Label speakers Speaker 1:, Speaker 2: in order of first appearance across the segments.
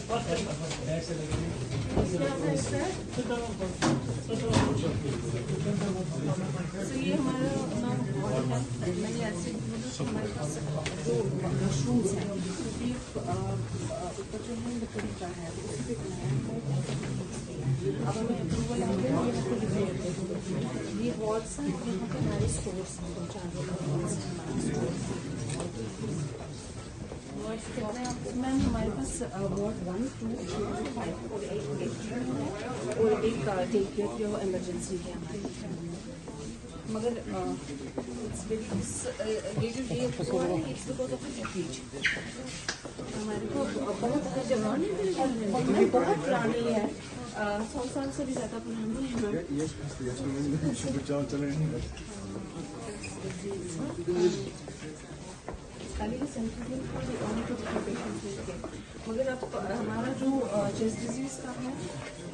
Speaker 1: ये हमारा नाम वार्ड है। मैंने ऐसे बोला तो हमारे पास जो मशरूम्स हैं क्योंकि ऊपर जो है लकड़ी का है उस पर बनाया है। अब हमें अप्रूवल आ गया ये हमको रिपेयर ये वॉल्स हैं और यहाँ पे हमारे स्टोर्स हैं 2-4 वॉल्स हैं हमारे स्टोर्स हैं। मैम हमारे पास वार्ड 1, 2, 3, 5 और 8 है और एक टेक केयर जो इमरजेंसी है हमारी। मगर ये जो ये हुआ है इट्स बिकॉज ऑफ हीट। हमारे को बहुत ज़्यादा जगह नहीं मिल रही है, बहुत पुरानी है, 100 साल से भी ज़्यादा पुरानी है। मगर अब हमारा जो चेस्ट डिजीज का है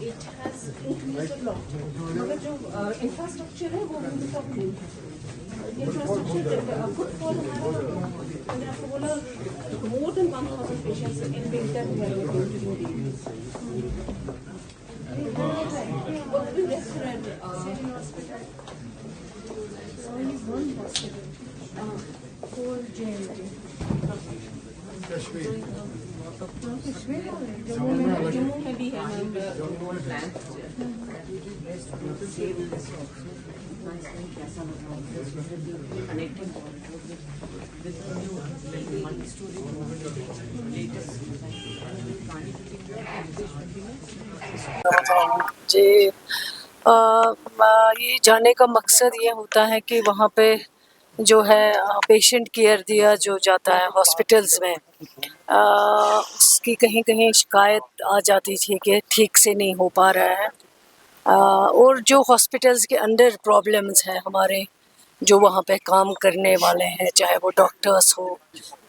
Speaker 1: इट हैज़ इंक्रीज्ड लॉट, मगर जो इंफ्रास्ट्रक्चर है वो अभी तक नहीं है। इंफ्रास्ट्रक्चर फुटफॉल हमारा मैंने आपको बोला more than 1000 patients in winter restaurant Jammu में भी है
Speaker 2: जी ये जाने का मकसद ये होता है कि वहाँ पे जो है पेशेंट केयर दिया जो जाता है हॉस्पिटल्स में, उसकी कहीं कहीं शिकायत आ जाती थी कि ठीक से नहीं हो पा रहा है। और जो हॉस्पिटल्स के अंदर प्रॉब्लम्स हैं हमारे जो वहाँ पे काम करने वाले हैं, चाहे वो डॉक्टर्स हो,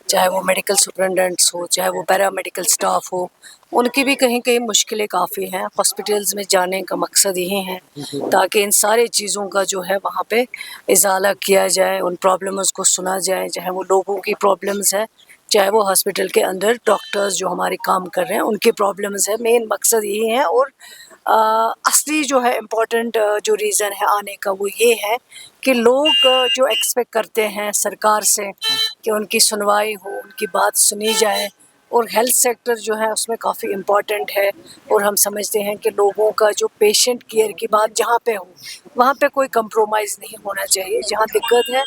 Speaker 2: चाहे वो मेडिकल सुपरिटेंडेंट्स हो, चाहे वो पैरामेडिकल स्टाफ हो, उनकी भी कहीं कहीं मुश्किलें काफ़ी हैं। हॉस्पिटल्स में जाने का मकसद यही है ताकि इन सारे चीज़ों का जो है वहाँ पे इजाला किया जाए, उन प्रॉब्लम्स को सुना जाए, चाहे वो लोगों की प्रॉब्लम्स है, चाहे वो हॉस्पिटल के अंदर डॉक्टर्स जो हमारे काम कर रहे हैं उनकी प्रॉब्लम्स है। मेन मकसद यही है। और असली जो है इम्पोर्टेंट जो रीज़न है आने का वो ये है कि लोग जो एक्सपेक्ट करते हैं सरकार से कि उनकी सुनवाई हो, उनकी बात सुनी जाए, और हेल्थ सेक्टर जो है उसमें काफ़ी इम्पोर्टेंट है। और हम समझते हैं कि लोगों का जो पेशेंट केयर की बात जहाँ पे हो वहाँ पे कोई कंप्रोमाइज़ नहीं होना चाहिए। जहाँ दिक्कत है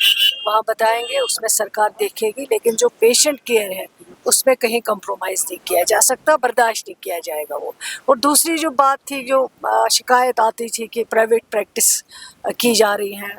Speaker 2: वहाँ बताएंगे, उसमें सरकार देखेगी, लेकिन जो पेशेंट केयर है उसमें कहीं कंप्रोमाइज़ नहीं किया जा सकता, बर्दाश्त नहीं किया जाएगा वो। और दूसरी जो बात थी, जो शिकायत आती थी कि प्राइवेट प्रैक्टिस की जा रही है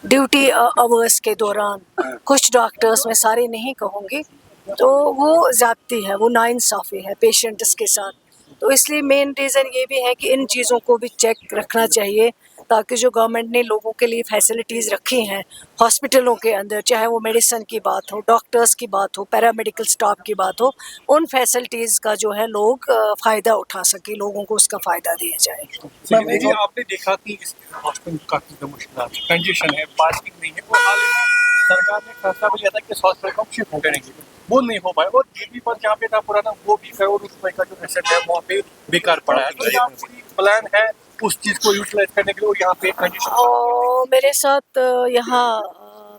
Speaker 2: ड्यूटी आवर्स के दौरान, कुछ डॉक्टर्स, मैं सारे नहीं कहूँगी, तो वो ज़्यादती है, वो नाइंसाफ़ी है पेशेंट्स के साथ। तो इसलिए मेन रीज़न ये भी है कि इन चीज़ों को भी चेक रखना चाहिए ताकि जो गवर्नमेंट ने लोगों के लिए फैसिलिटीज़ रखी हैं हॉस्पिटलों के अंदर, चाहे वो मेडिसिन की बात हो, डॉक्टर्स की बात हो, पैरामेडिकल स्टाफ की बात हो, उन फैसिलिटीज़ का जो है लोग फ़ायदा उठा सके, लोगों को उसका फ़ायदा दिया जाए।
Speaker 3: जी, आपने देखा कि इस हॉस्पिटल काफ़ी मुश्किल कंजेशन है, पार्किंग नहीं है, और हाल ही में सरकार ने फैसला भी लिया था कि इस हॉस्पिटल को शिफ्ट हो करेंगे, वो नहीं हो पाया। और जीपी पर जहाँ पे था पुराना, वो भी करोड़ रुपए का जो एसेट है वहाँ पे बेकार पड़ा है। तो यहाँ पूरी प्लान है उस चीज़ को यूटिलाइज करने के लिए, और यहाँ पे कंजेशन
Speaker 2: मेरे साथ यहाँ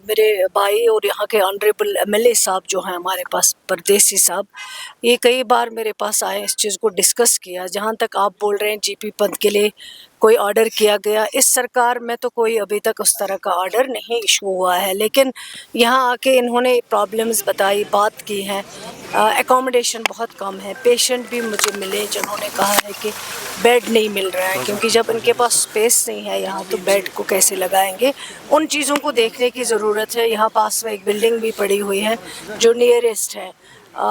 Speaker 2: मेरे भाई और यहाँ के ऑनरेबल एमएलए साहब जो हैं हमारे पास, परदेसी साहब, ये कई बार मेरे पास आए, इस चीज़ को डिस्कस किया। जहाँ तक आप बोल रहे हैं जीपी पद के लिए कोई ऑर्डर किया गया, इस सरकार में तो कोई अभी तक उस तरह का ऑर्डर नहीं इशू हुआ है, लेकिन यहाँ आके इन्होंने प्रॉब्लम्स बताई, बात की है। एकोमोडेशन बहुत कम है। पेशेंट भी मुझे मिले जिन्होंने कहा है कि बेड नहीं मिल रहा है, क्योंकि जब इनके पास स्पेस नहीं है यहाँ तो बेड को कैसे लगाएंगे। उन चीज़ों को देखने की ज़रूरत है। यहाँ पास में एक बिल्डिंग भी पड़ी हुई है जो नियरेस्ट है,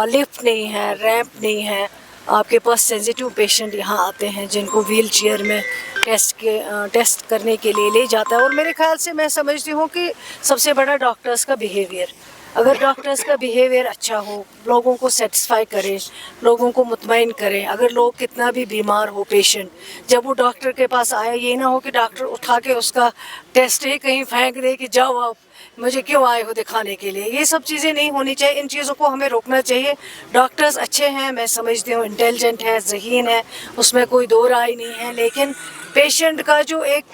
Speaker 2: लिफ्ट नहीं है, रैंप नहीं है। आपके पास सेंसिटिव पेशेंट यहाँ आते हैं जिनको व्हील चेयर में टेस्ट करने के लिए ले जाता है। और मेरे ख्याल से मैं समझती हूँ कि सबसे बड़ा डॉक्टर्स का बिहेवियर, अगर डॉक्टर्स का बिहेवियर अच्छा हो, लोगों को सेटिस्फाई करे, लोगों को मुतमईन करें, अगर लोग कितना भी बीमार हो पेशेंट, जब वो डॉक्टर के पास आए, ये ना हो कि डॉक्टर उठा के उसका टेस्ट ही कहीं फेंक दे कि जाओ आप मुझे क्यों आए हो दिखाने के लिए। ये सब चीज़ें नहीं होनी चाहिए, इन चीज़ों को हमें रोकना चाहिए। डॉक्टर्स अच्छे हैं, मैं समझती हूँ, इंटेलिजेंट है, ज़हीन है, उसमें कोई दो राय नहीं है, लेकिन पेशेंट का जो एक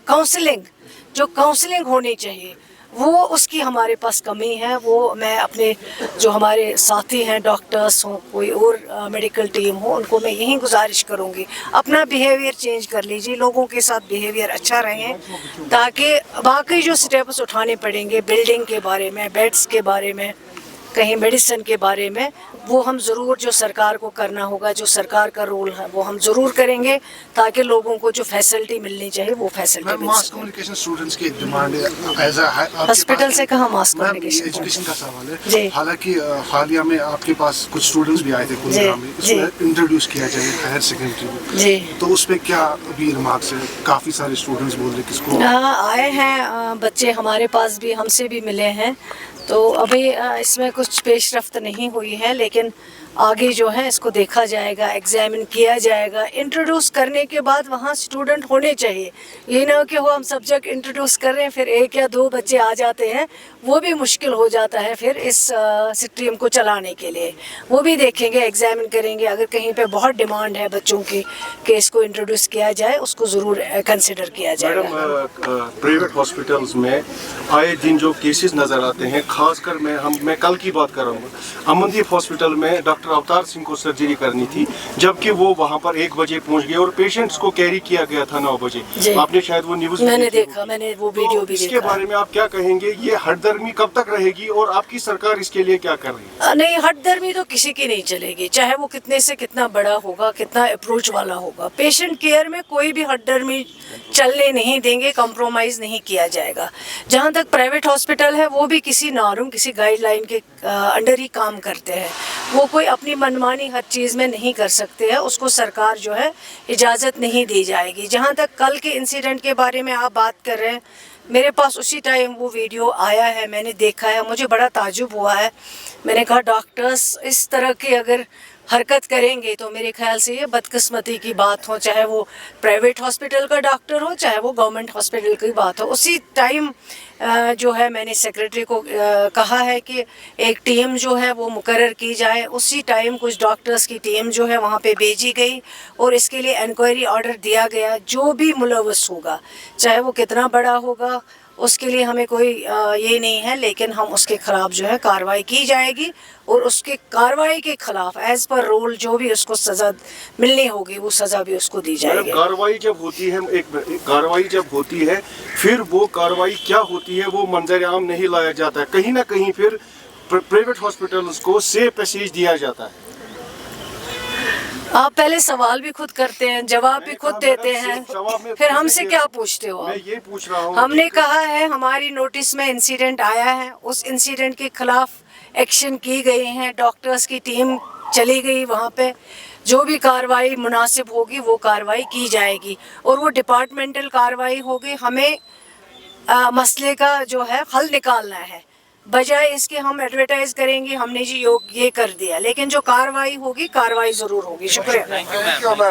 Speaker 2: काउंसलिंग होनी चाहिए, वो उसकी हमारे पास कमी है। वो मैं अपने जो हमारे साथी हैं, डॉक्टर्स हों, कोई और मेडिकल टीम हो, उनको मैं यही गुजारिश करूँगी, अपना बिहेवियर चेंज कर लीजिए, लोगों के साथ बिहेवियर अच्छा रहे, ताकि बाकी जो स्टेप्स उठाने पड़ेंगे बिल्डिंग के बारे में, बेड्स के बारे में, कहीं मेडिसिन के बारे में, वो हम ज़रूर जो सरकार को करना होगा, जो सरकार का रोल है वो हम ज़रूर करेंगे, ताकि लोगों को जो फैसिलिटी मिलनी चाहिए वो फैसिलिटी मिल
Speaker 4: मास
Speaker 2: सके।
Speaker 4: कम्युनिकेशन स्टूडेंट्स की डिमांड एज
Speaker 2: हॉस्पिटल से कहाँ मास कम्युनिकेशन
Speaker 4: एजुकेशन का सवाल
Speaker 2: जी।
Speaker 4: है। हालांकि हालिया में आपके पास कुछ स्टूडेंट्स भी आए थे कुलगाम में, इसमें इंट्रोड्यूस किया जाए हायर सेकेंडरी में,
Speaker 2: जी।
Speaker 4: तो उसमें क्या अभी रिमार्क्स है? काफ़ी सारे स्टूडेंट्स बोल रहे किसको
Speaker 2: आए हैं बच्चे, हमारे पास भी, हमसे भी मिले हैं, तो अभी इसमें कुछ पेशरफ्त नहीं हुई है, लेकिन आगे जो है इसको देखा जाएगा, एग्जामिन किया जाएगा। इंट्रोड्यूस करने के बाद वहाँ स्टूडेंट होने चाहिए, ये ना कि वो हम सब्जेक्ट इंट्रोड्यूस कर रहे हैं फिर 1 या 2 बच्चे आ जाते हैं, वो भी मुश्किल हो जाता है फिर इस स्ट्रीम को चलाने के लिए। वो भी देखेंगे, एग्जामिन करेंगे, अगर कहीं पे बहुत डिमांड है बच्चों की कि इसको इंट्रोड्यूस किया जाए, उसको ज़रूर कंसिडर किया जाएगा।
Speaker 5: मैडम, प्राइवेट हॉस्पिटल्स में आए दिन जो केसेस नज़र आते हैं, खासकर मैं कल की बात कर रहा हूँ, अमनदीप हॉस्पिटल में डॉक्टर अवतार सिंह को सर्जरी करनी थी, जबकि वो वहाँ पर 1 बजे पहुँच गए और पेशेंट्स को कैरी किया गया था 9 बजे। आपने शायद वो न्यूज़
Speaker 2: मैंने देखा, मैंने वो वीडियो भी
Speaker 5: इसके
Speaker 2: देखा।
Speaker 5: बारे में आप क्या कहेंगे? ये हठधर्मी कब तक रहेगी और आपकी सरकार इसके लिए क्या कर रही है?
Speaker 2: नहीं, हठधर्मी तो किसी की नहीं चलेगी, चाहे वो कितने से कितना बड़ा होगा, कितना अप्रोच वाला होगा। पेशेंट केयर में कोई भी हठधर्मी चलने नहीं देंगे, कॉम्प्रोमाइज़ नहीं किया जाएगा। जहाँ तक प्राइवेट हॉस्पिटल है, वो भी किसी नॉर्म, किसी गाइडलाइन के अंडर ही काम करते हैं। वो कोई अपनी मनमानी हर चीज़ में नहीं कर सकते हैं, उसको सरकार जो है इजाज़त नहीं दी जाएगी। जहाँ तक कल के इंसिडेंट के बारे में आप बात कर रहे हैं, मेरे पास उसी टाइम वो वीडियो आया है, मैंने देखा है, मुझे बड़ा ताज्जुब हुआ है। मैंने कहा डॉक्टर्स इस तरह की अगर हरकत करेंगे तो मेरे ख्याल से ये बदकिस्मती की बात हो, चाहे वो प्राइवेट हॉस्पिटल का डॉक्टर हो, चाहे वो गवर्नमेंट हॉस्पिटल की बात हो। उसी टाइम जो है मैंने सेक्रेटरी को कहा है कि एक टीम जो है वो मुकर्रर की जाए। उसी टाइम कुछ डॉक्टर्स की टीम जो है वहाँ पे भेजी गई और इसके लिए इंक्वायरी ऑर्डर दिया गया। जो भी मुलव्वस होगा, चाहे वो कितना बड़ा होगा, उसके लिए हमें कोई ये नहीं है, लेकिन हम उसके खिलाफ जो है कार्रवाई की जाएगी और उसके कार्रवाई के खिलाफ एज पर रूल जो भी उसको सज़ा मिलनी होगी वो सज़ा भी उसको दी जाएगी।
Speaker 5: कार्रवाई जब होती है, कार्रवाई जब होती है, फिर वो कार्रवाई क्या होती है वो मंजर आम नहीं लाया जाता है। कहीं ना कहीं फिर प्राइवेट हॉस्पिटल्स को सेफ पैसेज दिया जाता है।
Speaker 2: आप पहले सवाल भी खुद करते हैं, जवाब भी खुद देते हैं, फिर हमसे क्या पूछते हो?
Speaker 5: मैं ये पूछ रहा हूँ,
Speaker 2: हमने कहा है हमारी नोटिस में इंसिडेंट आया है, उस इंसिडेंट के खिलाफ एक्शन की गई हैं, डॉक्टर्स की टीम चली गई वहाँ पे, जो भी कार्रवाई मुनासिब होगी वो कार्रवाई की जाएगी और वो डिपार्टमेंटल कार्रवाई होगी। हमें मसले का जो है हल निकालना है, बजाय इसके हम एडवर्टाइज करेंगे हमने जी ये कर दिया, लेकिन जो कार्रवाई होगी कार्रवाई ज़रूर होगी। शुक्रिया।